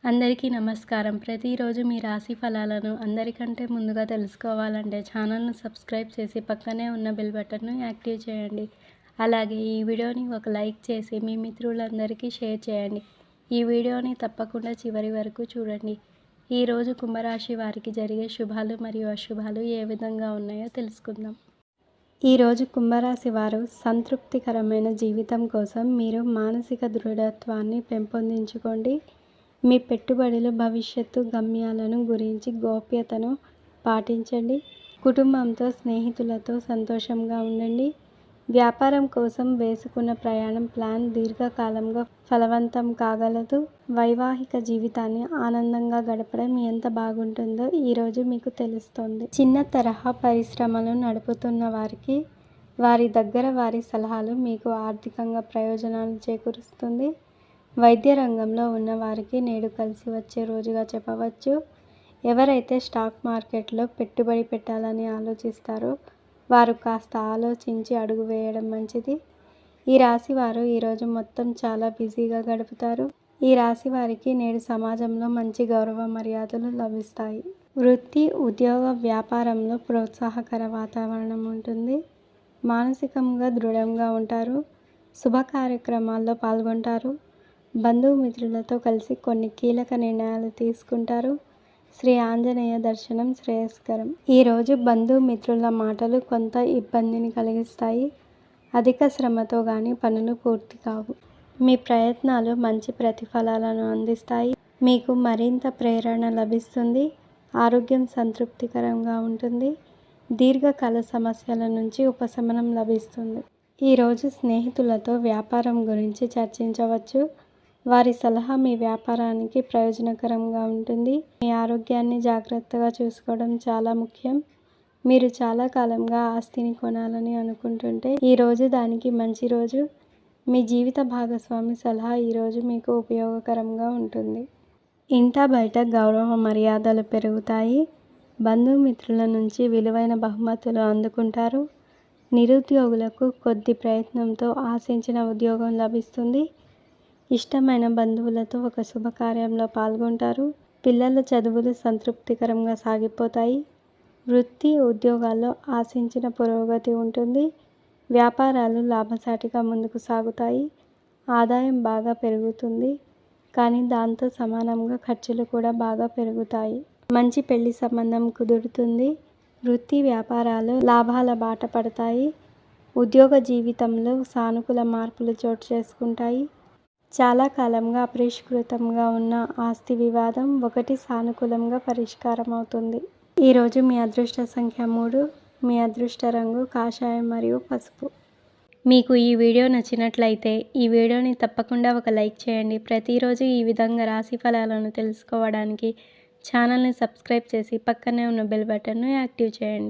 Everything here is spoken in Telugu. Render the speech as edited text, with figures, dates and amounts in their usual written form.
అందరికీ నమస్కారం. ప్రతిరోజు మీ రాశి ఫలాలను అందరికంటే ముందుగా తెలుసుకోవాలంటే ఛానల్‌ను సబ్స్క్రైబ్ చేసి పక్కనే ఉన్న బెల్ బటన్‌ను యాక్టివ్ చేయండి. అలాగే ఈ వీడియోని ఒక లైక్ చేసి మీ మిత్రులందరికీ షేర్ చేయండి. ఈ వీడియోని తప్పకుండా చివరి వరకు చూడండి. ఈరోజు కుంభరాశి వారికి జరిగే శుభాలు మరియు అశుభాలు ఏ విధంగా ఉన్నాయో తెలుసుకుందాం. ఈరోజు కుంభరాశి వారు సంతృప్తికరమైన జీవితం కోసం మీరు మానసిక దృఢత్వాన్ని పెంపొందించుకోండి. మీ పెట్టుబడులు భవిష్యత్తు గమ్యాలను గురించి గోప్యతను పాటించండి. కుటుంబంతో స్నేహితులతో సంతోషంగా ఉండండి. వ్యాపారం కోసం వేసుకున్న ప్రయాణం ప్లాన్ దీర్ఘకాలంగా ఫలవంతం కాగలదు. వైవాహిక జీవితాన్ని ఆనందంగా గడపడం ఎంత బాగుంటుందో ఈరోజు మీకు తెలుస్తుంది. చిన్న తరహా పరిశ్రమలు నడుపుతున్న వారికి వారి దగ్గర వారి సలహాలు మీకు ఆర్థికంగా ప్రయోజనాలు చేకూరుస్తుంది. వైద్య రంగంలో ఉన్న వారికి నేడు కలిసి వచ్చే రోజుగా చెప్పవచ్చు. ఎవరైతే స్టాక్ మార్కెట్లో పెట్టుబడి పెట్టాలని ఆలోచిస్తారో వారు కాస్త ఆలోచించి అడుగు వేయడం మంచిది. ఈ రాశి వారు ఈరోజు మొత్తం చాలా బిజీగా గడుపుతారు. ఈ రాశి వారికి నేడు సమాజంలో మంచి గౌరవ మర్యాదలు లభిస్తాయి. వృత్తి, ఉద్యోగ, వ్యాపారంలో ప్రోత్సాహకర వాతావరణం ఉంటుంది. మానసికంగా దృఢంగా ఉంటారు. శుభ కార్యక్రమాల్లో పాల్గొంటారు. బంధుమిత్రులతో కలిసి కొన్ని కీలక నిర్ణయాలు తీసుకుంటారు. శ్రీ ఆంజనేయ దర్శనం శ్రేయస్కరం. ఈరోజు బంధుమిత్రుల మాటలు కొంత ఇబ్బందిని కలిగిస్తాయి. అధిక శ్రమతో కానీ పనులు పూర్తి కావు. మీ ప్రయత్నాలు మంచి ప్రతిఫలాలను అందిస్తాయి. మీకు మరింత ప్రేరణ లభిస్తుంది. ఆరోగ్యం సంతృప్తికరంగా ఉంటుంది. దీర్ఘకాల సమస్యల నుంచి ఉపశమనం లభిస్తుంది. ఈరోజు స్నేహితులతో వ్యాపారం గురించి చర్చించవచ్చు. వారి సలహా మీ వ్యాపారానికి ప్రయోజనకరంగా ఉంటుంది. మీ ఆరోగ్యాన్ని జాగ్రత్తగా చూసుకోవడం చాలా ముఖ్యం. మీరు చాలా కాలంగా ఆస్తిని కొనాలని అనుకుంటుంటే ఈరోజు దానికి మంచి రోజు. మీ జీవిత భాగస్వామి సలహా ఈరోజు మీకు ఉపయోగకరంగా ఉంటుంది. ఇంటా బయట గౌరవ మర్యాదలు పెరుగుతాయి. బంధుమిత్రుల నుంచి విలువైన బహుమతులు అందుకుంటారు. నిరుద్యోగులకు కొద్ది ప్రయత్నంతో ఆశించిన ఉద్యోగం లభిస్తుంది. ఇష్టమైన బంధువులతో ఒక శుభకార్యంలో పాల్గొంటారు. పిల్లల చదువులు సంతృప్తికరంగా సాగిపోతాయి. వృత్తి, ఉద్యోగాల్లో ఆశించిన పురోగతి ఉంటుంది. వ్యాపారాలు లాభసాటిగా ముందుకు సాగుతాయి. ఆదాయం బాగా పెరుగుతుంది, కానీ దాంతో సమానంగా ఖర్చులు కూడా బాగా పెరుగుతాయి. మంచి పెళ్లి సంబంధం కుదురుతుంది. వృత్తి, వ్యాపారాలు లాభాల బాట పడతాయి. ఉద్యోగ జీవితంలో సానుకూల మార్పులు చోటు చేసుకుంటాయి. చాలా కాలంగా అపరిష్కృతంగా ఉన్న ఆస్తి వివాదం ఒకటి సానుకూలంగా పరిష్కారం అవుతుంది. ఈరోజు మీ అదృష్ట సంఖ్య 3. మీ అదృష్ట రంగు కాషాయం మరియు పసుపు. మీకు ఈ వీడియో నచ్చినట్లయితే ఈ వీడియోని తప్పకుండా ఒక లైక్ చేయండి. ప్రతిరోజు ఈ విధంగా రాశి ఫలాలను తెలుసుకోవడానికి ఛానల్ని సబ్స్క్రైబ్ చేసి పక్కనే ఉన్న బెల్ బటన్ను యాక్టివ్ చేయండి.